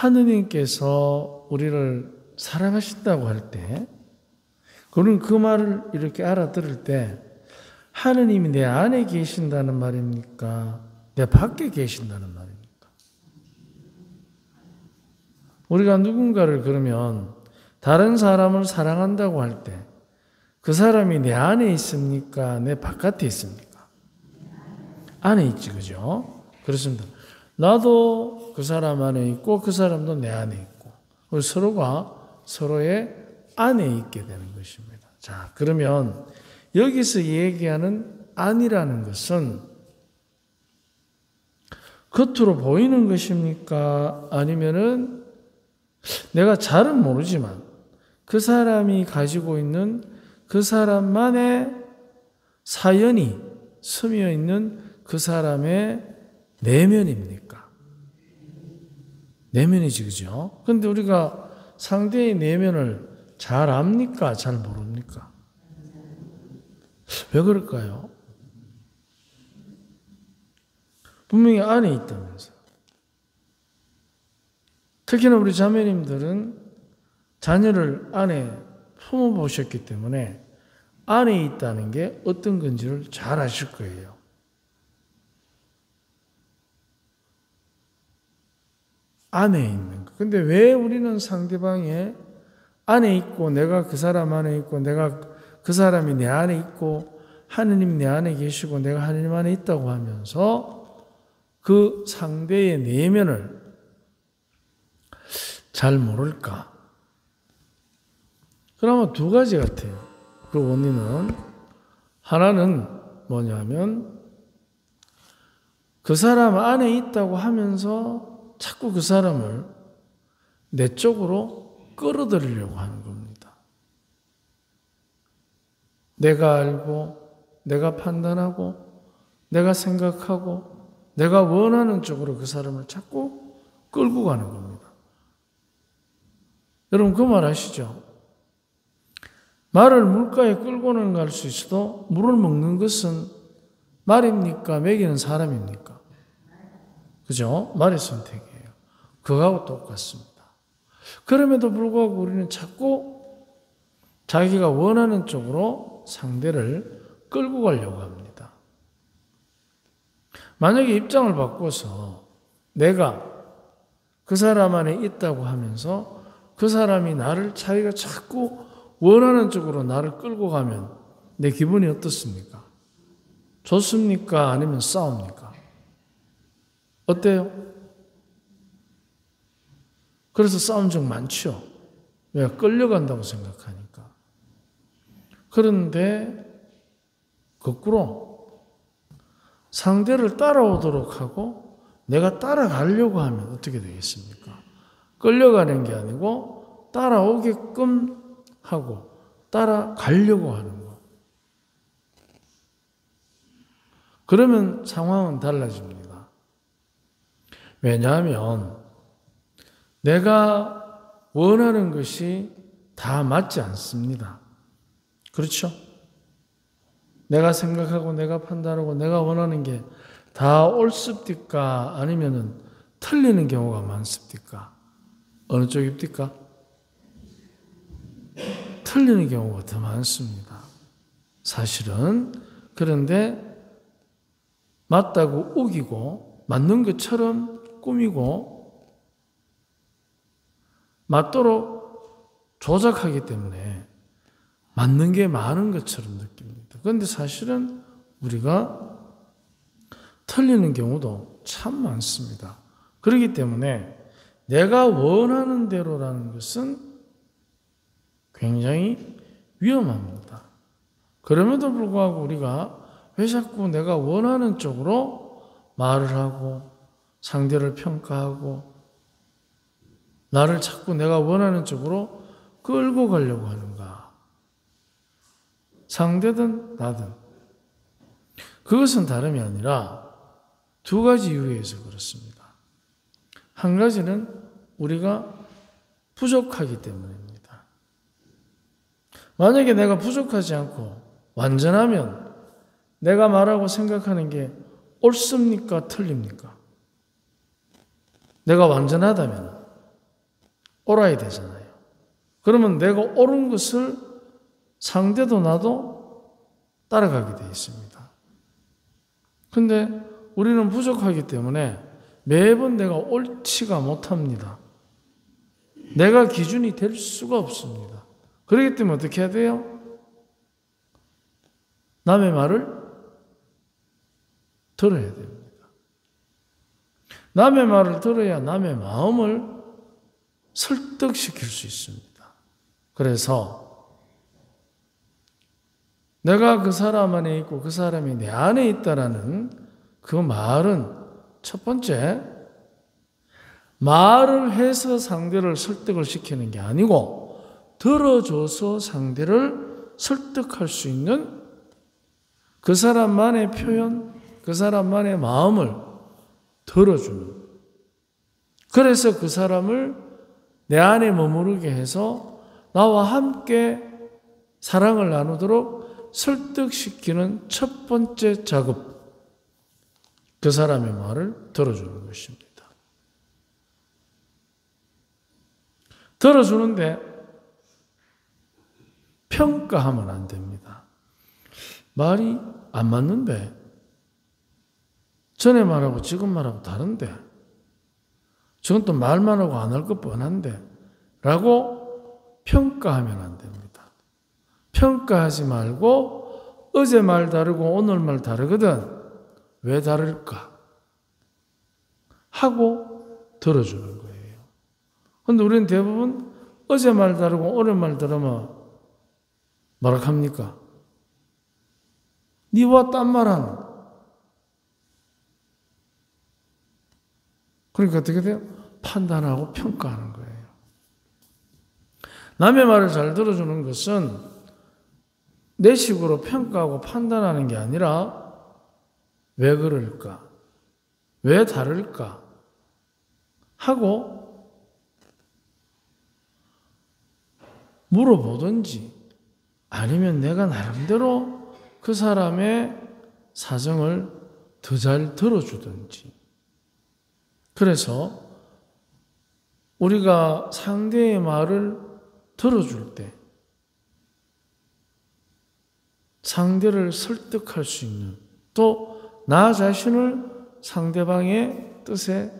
하느님께서 우리를 사랑하신다고 할 때, 그는 그 말을 이렇게 알아들을 때 하느님이 내 안에 계신다는 말입니까? 내 밖에 계신다는 말입니까? 우리가 누군가를 그러면 다른 사람을 사랑한다고 할 때 그 사람이 내 안에 있습니까? 내 바깥에 있습니까? 안에 있지, 그죠? 그렇습니다. 나도 그 사람 안에 있고 그 사람도 내 안에 있고 우리 서로가 서로의 안에 있게 되는 것입니다. 자, 그러면 여기서 얘기하는 안이라는 것은 겉으로 보이는 것입니까? 아니면은 내가 잘은 모르지만 그 사람이 가지고 있는 그 사람만의 사연이 스며 있는 그 사람의 내면입니까? 내면이지, 그죠? 근데 우리가 상대의 내면을 잘 압니까? 잘 모릅니까? 왜 그럴까요? 분명히 안에 있다면서. 특히나 우리 자매님들은 자녀를 안에 품어보셨기 때문에 안에 있다는 게 어떤 건지를 잘 아실 거예요. 안에 있는 거. 근데 왜 우리는 상대방의 안에 있고 내가 그 사람 안에 있고 내가 그 사람이 내 안에 있고 하느님 내 안에 계시고 내가 하느님 안에 있다고 하면서 그 상대의 내면을 잘 모를까? 그러면 두 가지 같아요. 그 원인은 하나는 뭐냐면 그 사람 안에 있다고 하면서 자꾸 그 사람을 내 쪽으로 끌어들이려고 하는 겁니다. 내가 알고 내가 판단하고 내가 생각하고 내가 원하는 쪽으로 그 사람을 자꾸 끌고 가는 겁니다. 여러분 그 말 아시죠? 말을 물가에 끌고는 갈 수 있어도 물을 먹는 것은 말입니까? 먹이는 사람입니까? 그죠? 말의 선택이에요. 그거하고 똑같습니다. 그럼에도 불구하고 우리는 자꾸 자기가 원하는 쪽으로 상대를 끌고 가려고 합니다. 만약에 입장을 바꿔서 내가 그 사람 안에 있다고 하면서 그 사람이 나를 자기가 자꾸 원하는 쪽으로 나를 끌고 가면 내 기분이 어떻습니까? 좋습니까? 아니면 싸웁니까? 어때요? 그래서 싸운 적 많죠. 왜? 끌려간다고 생각하니까. 그런데 거꾸로 상대를 따라오도록 하고 내가 따라가려고 하면 어떻게 되겠습니까? 끌려가는 게 아니고 따라오게끔 하고 따라가려고 하는 거. 그러면 상황은 달라집니다. 왜냐하면 내가 원하는 것이 다 맞지 않습니다. 그렇죠? 내가 생각하고 내가 판단하고 내가 원하는 게 다 옳습니까? 아니면은 틀리는 경우가 많습니까? 어느 쪽입니까? 틀리는 경우가 더 많습니다. 사실은. 그런데 맞다고 우기고 맞는 것처럼 꾸미고 맞도록 조작하기 때문에 맞는 게 많은 것처럼 느낍니다. 그런데 사실은 우리가 틀리는 경우도 참 많습니다. 그렇기 때문에 내가 원하는 대로라는 것은 굉장히 위험합니다. 그럼에도 불구하고 우리가 왜 자꾸 내가 원하는 쪽으로 말을 하고 상대를 평가하고 나를 자꾸 내가 원하는 쪽으로 끌고 가려고 하는가? 상대든 나든. 그것은 다름이 아니라 두 가지 이유에서 그렇습니다. 한 가지는 우리가 부족하기 때문입니다. 만약에 내가 부족하지 않고 완전하면 내가 말하고 생각하는 게 옳습니까? 틀립니까? 내가 완전하다면 옳아야 되잖아요. 그러면 내가 옳은 것을 상대도 나도 따라가게 되어 있습니다. 근데 우리는 부족하기 때문에 매번 내가 옳지가 못합니다. 내가 기준이 될 수가 없습니다. 그렇기 때문에 어떻게 해야 돼요? 남의 말을 들어야 됩니다. 남의 말을 들어야 남의 마음을 설득시킬 수 있습니다. 그래서 내가 그 사람 안에 있고 그 사람이 내 안에 있다라는 그 말은 첫 번째, 말을 해서 상대를 설득을 시키는 게 아니고 들어줘서 상대를 설득할 수 있는 그 사람만의 표현, 그 사람만의 마음을 들어주는. 그래서 그 사람을 내 안에 머무르게 해서 나와 함께 사랑을 나누도록 설득시키는 첫 번째 작업. 그 사람의 말을 들어주는 것입니다. 들어주는데 평가하면 안 됩니다. 말이 안 맞는데, 전에 말하고 지금 말하고 다른데, 저건 또 말만 하고 안 할 것 뻔한데 라고 평가하면 안 됩니다. 평가하지 말고 어제 말 다르고 오늘 말 다르거든. 왜 다를까? 하고 들어주는 거예요. 그런데 우리는 대부분 어제 말 다르고 오늘 말 다르면 뭐라 합니까? 니와 딴 말하는. 그러니까 어떻게 돼요? 판단하고 평가하는 거예요. 남의 말을 잘 들어주는 것은 내 식으로 평가하고 판단하는 게 아니라 왜 그럴까? 왜 다를까? 하고 물어보든지 아니면 내가 나름대로 그 사람의 사정을 더 잘 들어주든지. 그래서 우리가 상대의 말을 들어줄 때 상대를 설득할 수 있는, 또 나 자신을 상대방의 뜻에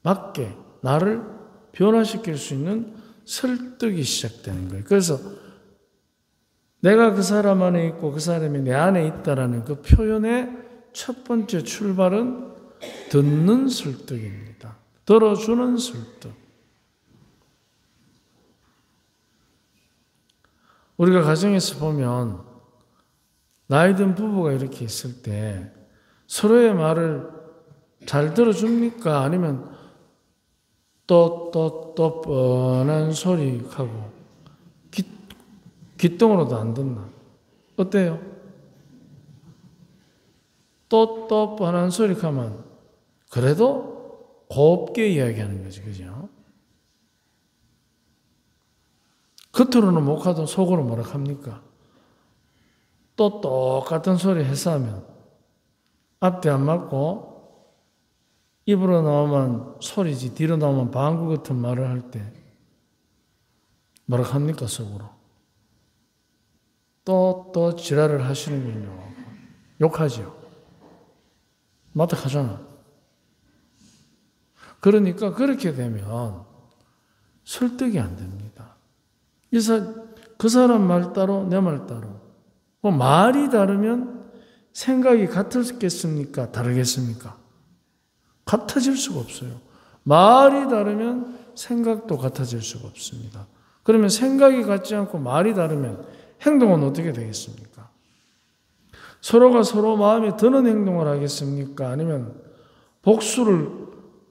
맞게 나를 변화시킬 수 있는 설득이 시작되는 거예요. 그래서 내가 그 사람 안에 있고 그 사람이 내 안에 있다라는 그 표현의 첫 번째 출발은 듣는 설득입니다. 들어주는 설득. 우리가 가정에서 보면 나이 든 부부가 이렇게 있을 때 서로의 말을 잘 들어줍니까? 아니면 또 뻔한 소리하고 귓등으로도 안 듣나? 어때요? 또 뻔한 소리 하면 그래도 곱게 이야기하는 거지, 그죠? 겉으로는 못 하도 속으로 뭐라 합니까? 또 똑같은 소리 해서 하면 앞뒤 안 맞고 입으로 나오면 소리지 뒤로 나오면 방구 같은 말을 할 때 뭐라 합니까, 속으로? 또 지랄을 하시는군요. 욕하죠. 맞다 하잖아. 그러니까 그렇게 되면 설득이 안 됩니다. 그 사람 말 따로 내 말 따로. 말이 다르면 생각이 같겠습니까? 다르겠습니까? 같아질 수가 없어요. 말이 다르면 생각도 같아질 수가 없습니다. 그러면 생각이 같지 않고 말이 다르면 행동은 어떻게 되겠습니까? 서로가 서로 마음에 드는 행동을 하겠습니까? 아니면 복수를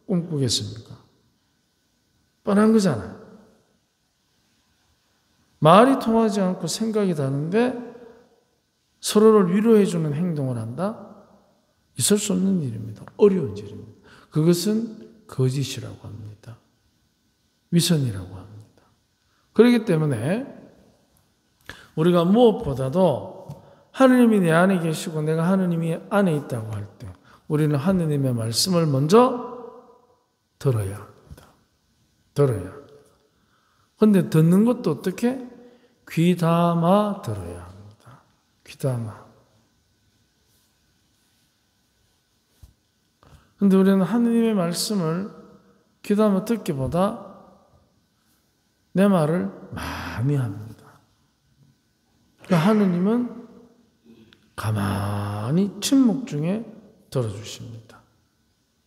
꿈꾸겠습니까? 뻔한 거잖아요. 말이 통하지 않고 생각이 다른데 서로를 위로해주는 행동을 한다? 있을 수 없는 일입니다. 어려운 일입니다. 그것은 거짓이라고 합니다. 위선이라고 합니다. 그렇기 때문에 우리가 무엇보다도 하느님이 내 안에 계시고 내가 하느님이 안에 있다고 할 때 우리는 하느님의 말씀을 먼저 들어야 합니다. 들어야 합니다. 근데 듣는 것도 어떻게? 귀담아 들어야 합니다. 귀담아. 근데 우리는 하느님의 말씀을 귀담아 듣기보다 내 말을 많이 합니다. 그러니까 하느님은 가만히 침묵 중에 들어주십니다.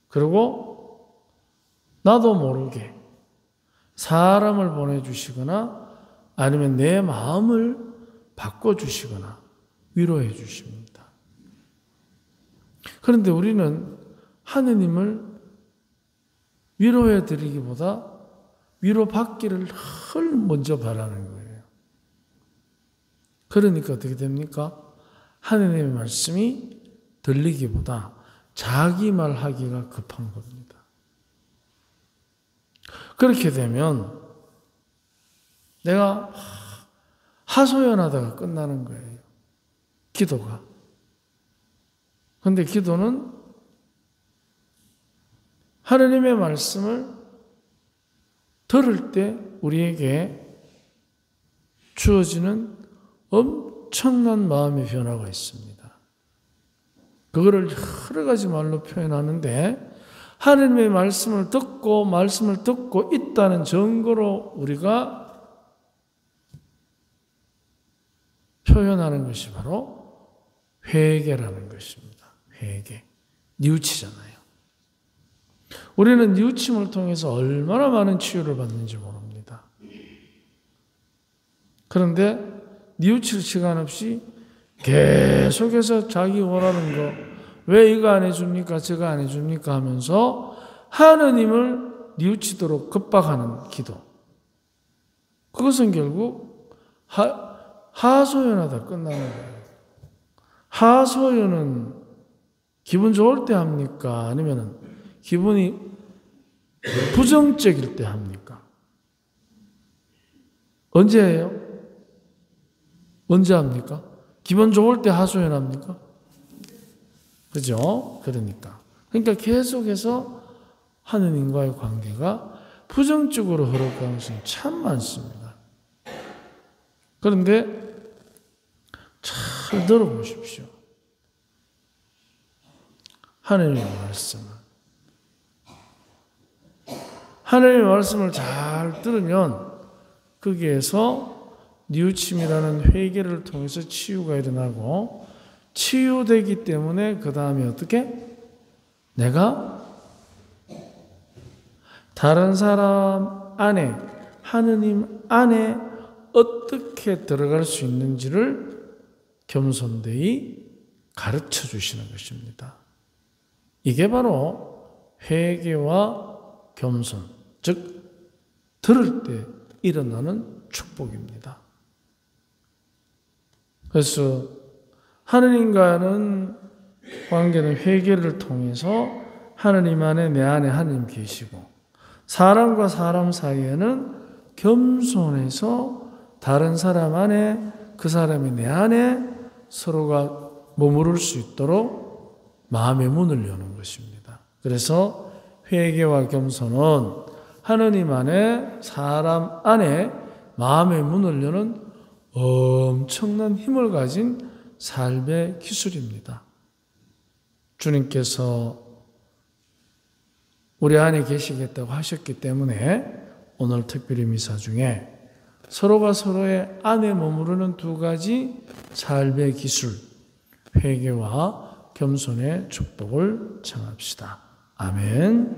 그리고 나도 모르게 사람을 보내주시거나 아니면 내 마음을 바꿔주시거나 위로해 주십니다. 그런데 우리는 하느님을 위로해 드리기보다 위로받기를 늘 먼저 바라는 거예요. 그러니까 어떻게 됩니까? 하느님의 말씀이 들리기보다 자기 말하기가 급한 겁니다. 그렇게 되면 내가 하소연하다가 끝나는 거예요. 기도가. 그런데 기도는 하느님의 말씀을 들을 때 우리에게 주어지는 엄청난 마음의 변화가 있습니다. 그거를 여러 가지 말로 표현하는데 하느님의 말씀을 듣고 있다는 증거로 우리가 표현하는 것이 바로 회개라는 것입니다. 회개. 뉘우치잖아요. 우리는 뉘우침을 통해서 얼마나 많은 치유를 받는지 모릅니다. 그런데 뉘우칠 시간 없이 계속해서 자기 원하는 거 왜 이거 안 해줍니까? 저거 안 해줍니까? 하면서 하느님을 뉘우치도록 급박하는 기도. 그것은 결국 하소연하다 끝나는 거예요. 하소연은 기분 좋을 때 합니까? 아니면 기분이 부정적일 때 합니까? 언제 해요? 언제 합니까? 기분 좋을 때 하소연합니까? 그죠? 그러니까 계속해서 하느님과의 관계가 부정적으로 흐를 가능성이 참 많습니다. 그런데 잘 들어보십시오. 하느님의 말씀을 잘 들으면 거기에서 뉘우침이라는 회개를 통해서 치유가 일어나고 치유되기 때문에 그 다음에 어떻게? 내가 다른 사람 안에 하느님 안에 어떻게 들어갈 수 있는지를 겸손되이 가르쳐 주시는 것입니다. 이게 바로 회개와 겸손, 즉 들을 때 일어나는 축복입니다. 그래서 하느님과는 관계는 회개를 통해서 하느님 안에 내 안에 하느님 계시고 사람과 사람 사이에는 겸손해서 다른 사람 안에 그 사람이 내 안에 서로가 머무를 수 있도록 마음의 문을 여는 것입니다. 그래서 회개와 겸손은 하느님 안에 사람 안에 마음의 문을 여는 엄청난 힘을 가진 삶의 기술입니다. 주님께서 우리 안에 계시겠다고 하셨기 때문에 오늘 특별히 미사 중에 서로가 서로의 안에 머무르는 두 가지 삶의 기술, 회개와 겸손의 축복을 청합시다. 아멘.